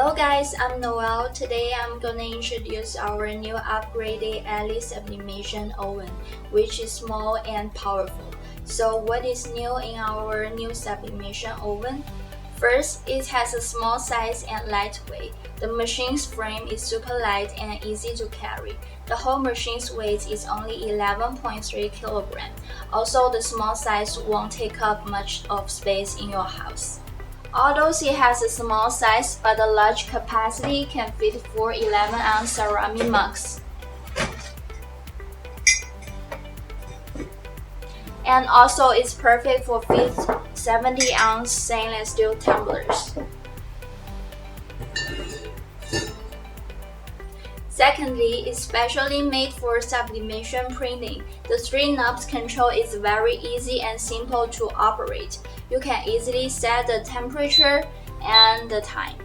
Hello guys, I'm Noel. Today I'm gonna introduce our new upgraded Elite Sublimation Oven, which is small and powerful. So what is new in our new sublimation oven? First, it has a small size and lightweight. The machine's frame is super light and easy to carry. The whole machine's weight is only 11.3 kilograms. Also, the small size won't take up much of space in your house. Although it has a small size, but the large capacity can fit 4 11-ounce ceramic mugs. And also it's perfect for 70-ounce stainless steel tumblers. Secondly, it's specially made for sublimation printing. The 3 knobs control is very easy and simple to operate. You can easily set the temperature and the time.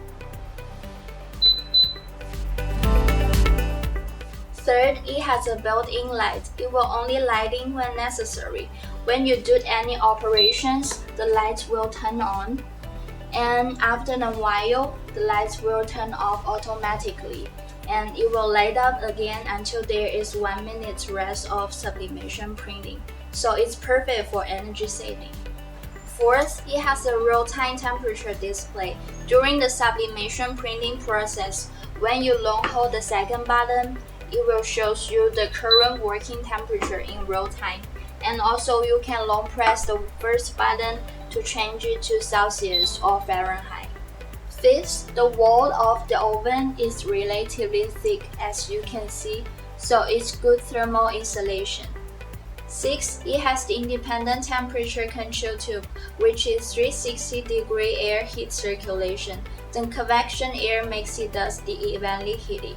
Third, it has a built-in light. It will only lighting when necessary. When you do any operations, the lights will turn on, and after a while, the lights will turn off automatically, and it will light up again until there is 1 minute rest of sublimation printing. So it's perfect for energy saving. Fourth, it has a real-time temperature display. During the sublimation printing process, when you long hold the second button, it will show you the current working temperature in real time. And also you can long press the first button to change it to Celsius or Fahrenheit. Fifth, the wall of the oven is relatively thick, as you can see, so it's good thermal insulation. Sixth, it has the independent temperature control tube, which is 360-degree air heat circulation. The convection air makes it thus evenly heated.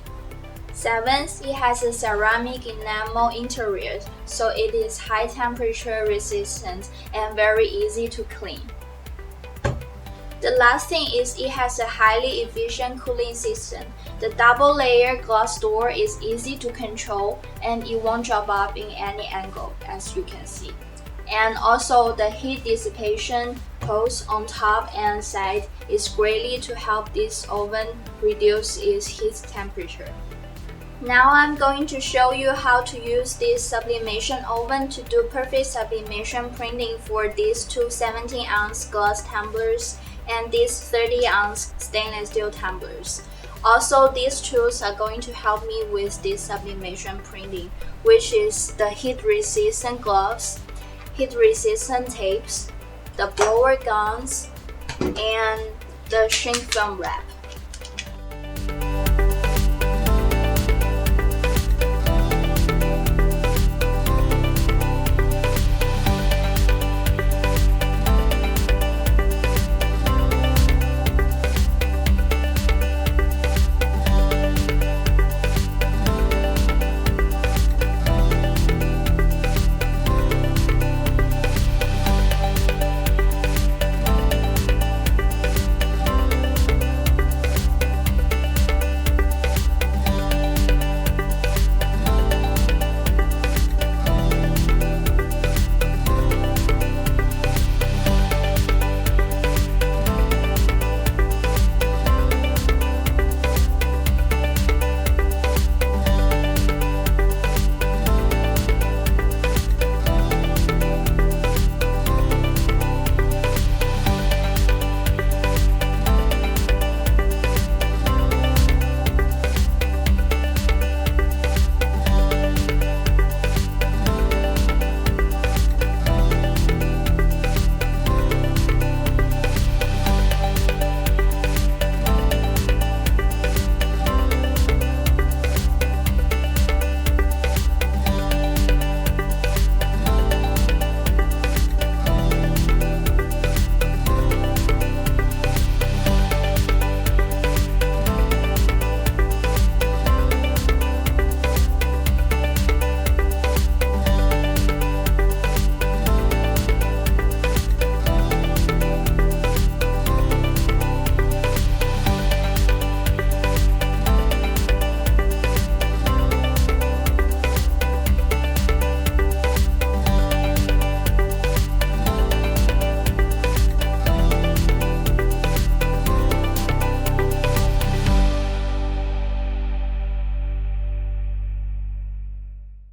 Seventh, it has a ceramic enamel interior, so it is high temperature resistant and very easy to clean. The last thing is it has a highly efficient cooling system. The double-layer glass door is easy to control and it won't drop up in any angle, as you can see. And also the heat dissipation hose on top and side is greatly to help this oven reduce its heat temperature. Now I'm going to show you how to use this sublimation oven to do perfect sublimation printing for these two 17-ounce glass tumblers and these 30-ounce stainless steel tumblers. Also, these tools are going to help me with this sublimation printing, which is the heat-resistant gloves, heat-resistant tapes, the blower guns, and the shrink film wrap.